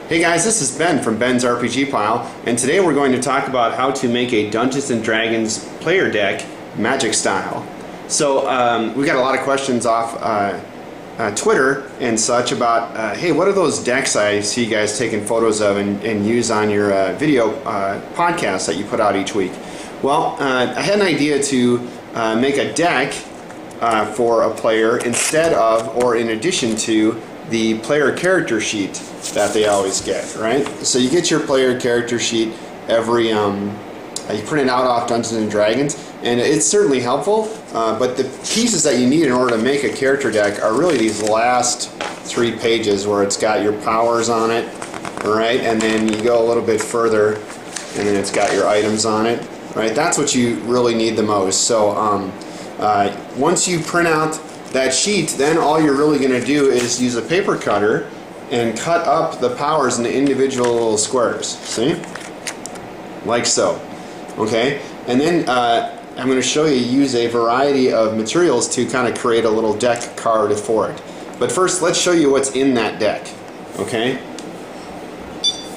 Hey guys, this is Ben from Ben's RPG Pile, and today we're going to talk about how to make a Dungeons & Dragons player deck Magic style. So we got a lot of questions off Twitter and such about, hey, what are those decks I see you guys taking photos of and use on your video podcast that you put out each week? Well, I had an idea to make a deck for a player instead of or in addition to the player character sheet that they always get, right? So you get your player character sheet every, you print it out off Dungeons & Dragons, and it's certainly helpful, but the pieces that you need in order to make a character deck are really these last 3 pages where it's got your powers on it, right? And then you go a little bit further, and then it's got your items on it, right? That's what you really need the most. So once you print out that sheet, then all you're really going to do is use a paper cutter and cut up the powers into individual little squares. See? Like so. Okay? And then I'm going to show you use a variety of materials to kind of create a little deck card for it. But first, let's show you what's in that deck. Okay?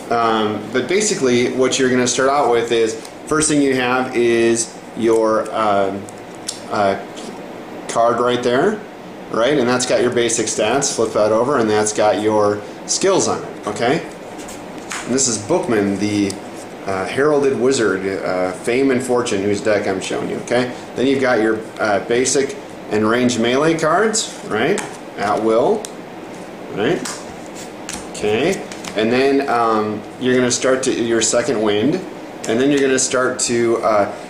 But basically, what you're going to start out with is, first thing you have is your card right there. Right, and that's got your basic stats. Flip that over, and that's got your skills on it. Okay, and this is Bookman, the heralded wizard, fame and fortune, whose deck I'm showing you. Okay, then you've got your basic and ranged melee cards, right, at will, right. Okay, and then you're going to start to your second wind, and then you're going to start to.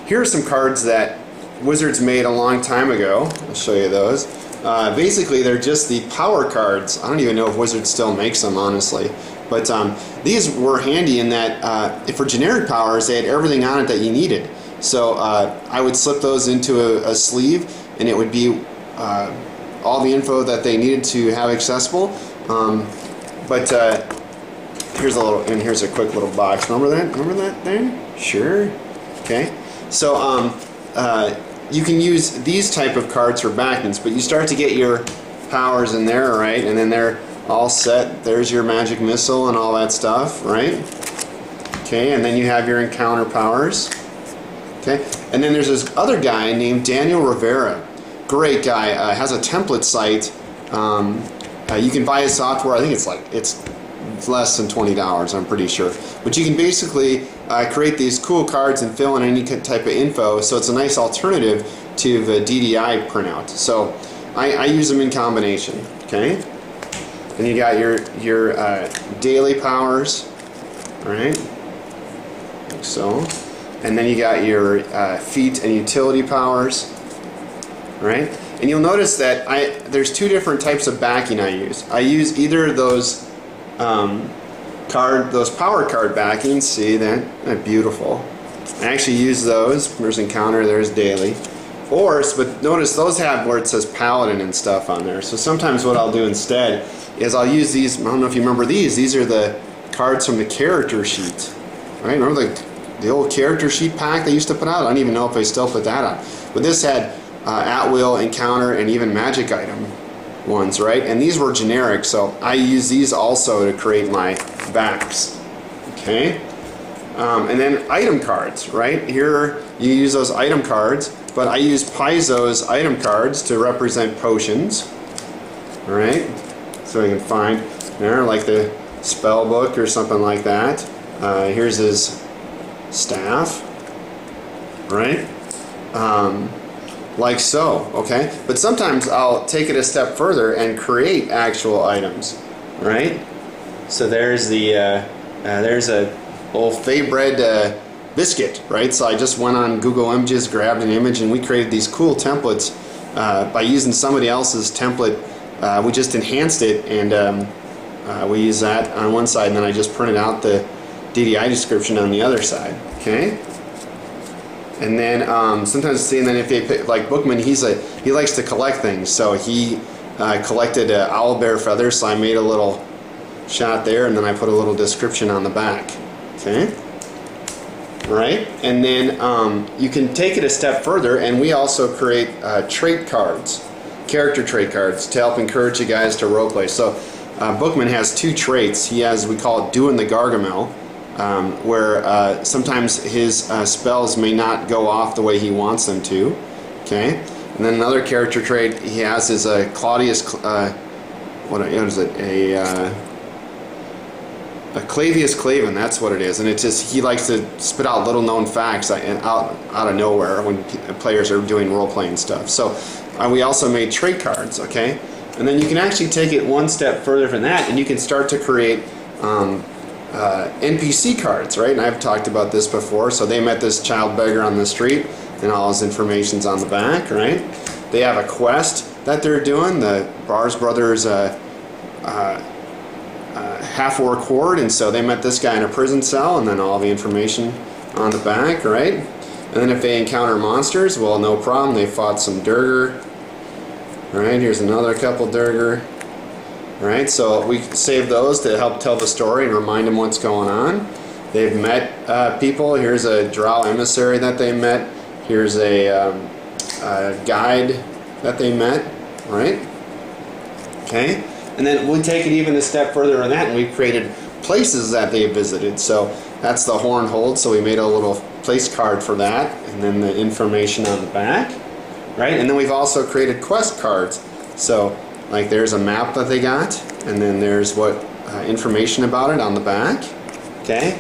Here are some cards that Wizards made a long time ago. I'll show you those. Basically, they're just the power cards. I don't even know if Wizards still makes them, honestly. But these were handy in that for generic powers, they had everything on it that you needed. So I would slip those into a sleeve, and it would be all the info that they needed to have accessible. But here's a little, and here's a quick little box. Remember that? Remember that thing? Sure. Okay. So you can use these type of cards for backings, but you start to get your powers in there, right? And then they're all set. There's your magic missile and all that stuff, right? Okay, and then you have your encounter powers. Okay, and then there's this other guy named Daniel Rivera. Great guy. Has a template site. You can buy his software. I think it's less than $20, I'm pretty sure. But you can basically create these cool cards and fill in any type of info, so it's a nice alternative to the DDI printout. So I use them in combination. Okay, and you got your daily powers, right? Like so, and then you got your feat and utility powers, right? And you'll notice that there's 2 different types of backing I use. I use either those those power card backings. See that? Beautiful. I actually use those. There's encounter, there's daily. But notice those have where it says paladin and stuff on there. So sometimes what I'll do instead is I'll use these. I don't know if you remember these. These are the cards from the character sheet. Right? Remember the old character sheet pack they used to put out? I don't even know if they still put that out. But this had at will, encounter, and even magic item ones, right? And these were generic, so I use these also to create my backs. Okay, and then item cards, right? Here you use those item cards, but I use Paizo's item cards to represent potions. All right, so you can find there like the spell book or something like that. Here's his staff, right? Like so, okay? But sometimes I'll take it a step further and create actual items, right? So there's there's a old Fey bread biscuit, right? So I just went on Google Images, grabbed an image, and we created these cool templates by using somebody else's template. We just enhanced it, and we use that on one side, and then I just printed out the DDI description on the other side, okay? And then sometimes see, and then if they pick, like Bookman, he likes to collect things, so he collected owl bear feathers. So I made a little shot there, and then I put a little description on the back. Okay, right? And then you can take it a step further, and we also create trait cards, character trait cards, to help encourage you guys to roleplay. So Bookman has two traits. He has, we call it doing the Gargamel, where sometimes his spells may not go off the way he wants them to. Okay, and then another character trait he has is a Claudius. What is it? A Clavius Claven, that's what it is, and it's just he likes to spit out little known facts out of nowhere when players are doing role-playing stuff. So we also made trait cards, okay, and then you can actually take it one step further from that, and you can start to create NPC cards, right? And I've talked about this before. So they met this child beggar on the street, and all his information's on the back, right? They have a quest that they're doing. The Bars brothers half-orc horde, and so they met this guy in a prison cell, and then all the information on the back, right? And then if they encounter monsters, well, no problem. They fought some Durger, right? Here's another couple Durger, right? So we save those to help tell the story and remind them what's going on. They've met people. Here's a Drow emissary that they met. Here's a guide that they met, right? Okay. And then we'll take it even a step further on that, and we've created places that they visited. So that's the Horn Hold, so we made a little place card for that, and then the information on the back, right? And then we've also created quest cards. So like there's a map that they got, and then there's what information about it on the back, okay?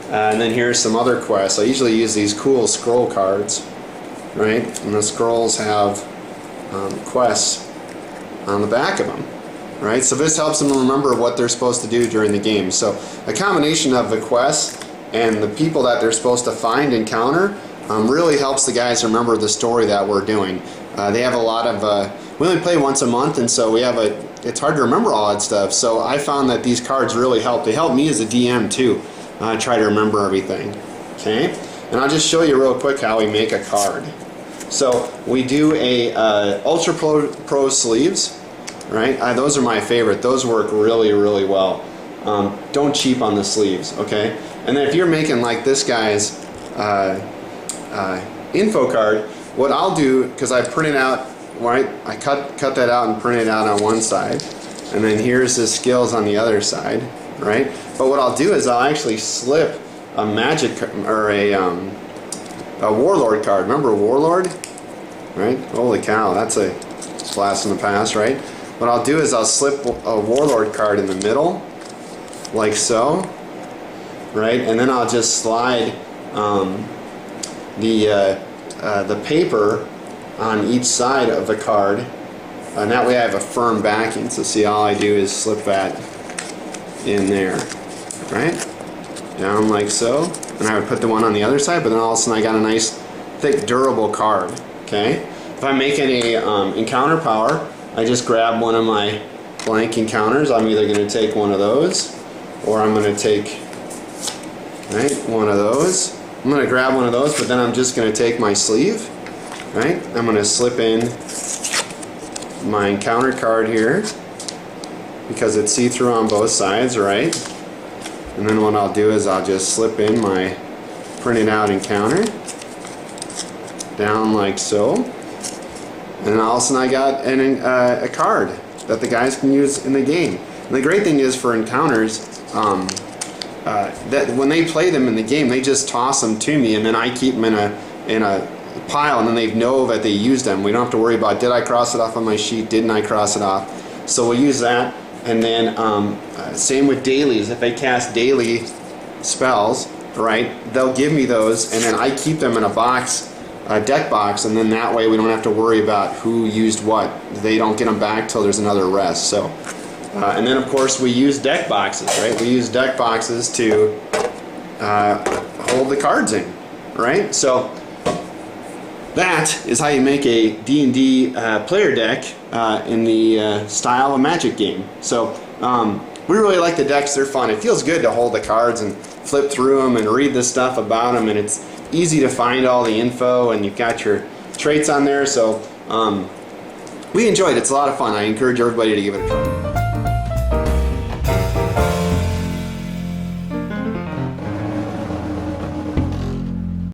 And then here's some other quests. I usually use these cool scroll cards, right? And the scrolls have quests on the back of them. Right, so this helps them remember what they're supposed to do during the game. So a combination of the quests and the people that they're supposed to find and encounter really helps the guys remember the story that we're doing. They have a lot of, we only play once a month, and so we have it's hard to remember all that stuff. So I found that these cards really help. They help me as a DM too, try to remember everything. Okay, and I'll just show you real quick how we make a card. So we do a Ultra Pro sleeves. Right, those are my favorite. Those work really, really well. Don't cheap on the sleeves, okay? And then if you're making like this guy's info card, what I'll do, because I print it out, right? I cut that out and print it out on one side, and then here's the skills on the other side, right? But what I'll do is I'll actually slip a magic or a warlord card. Remember a warlord, right? Holy cow, that's a blast in the past, right? What I'll do is I'll slip a warlord card in the middle, like so, right? And then I'll just slide the paper on each side of the card, and that way I have a firm backing. So see, all I do is slip that in there, right? Down like so, and I would put the one on the other side, but then all of a sudden I got a nice, thick, durable card, okay? If I'm making a encounter power, I just grab one of my blank encounters. I'm either going to take one of those, or I'm going to take one of those. I'm going to grab one of those, but then I'm just going to take my sleeve, right? I'm going to slip in my encounter card here, because it's see-through on both sides, right? And then what I'll do is I'll just slip in my printed out encounter, down like so. And all of a sudden I got a card that the guys can use in the game. And the great thing is for encounters, that when they play them in the game, they just toss them to me, and then I keep them in a pile, and then they know that they used them. We don't have to worry about, did I cross it off on my sheet, didn't I cross it off? So we'll use that. And then same with dailies. If they cast daily spells, right, they'll give me those, and then I keep them in a box, a deck box, and then that way we don't have to worry about who used what. They don't get them back till there's another rest. So, and then of course we use deck boxes, right? We use deck boxes to hold the cards in, right? So that is how you make a D&D player deck in the style of Magic game. So we really like the decks. They're fun. It feels good to hold the cards and flip through them and read the stuff about them, and it's easy to find all the info, and you've got your traits on there. So we enjoyed it. It's a lot of fun. I encourage everybody to give it a try.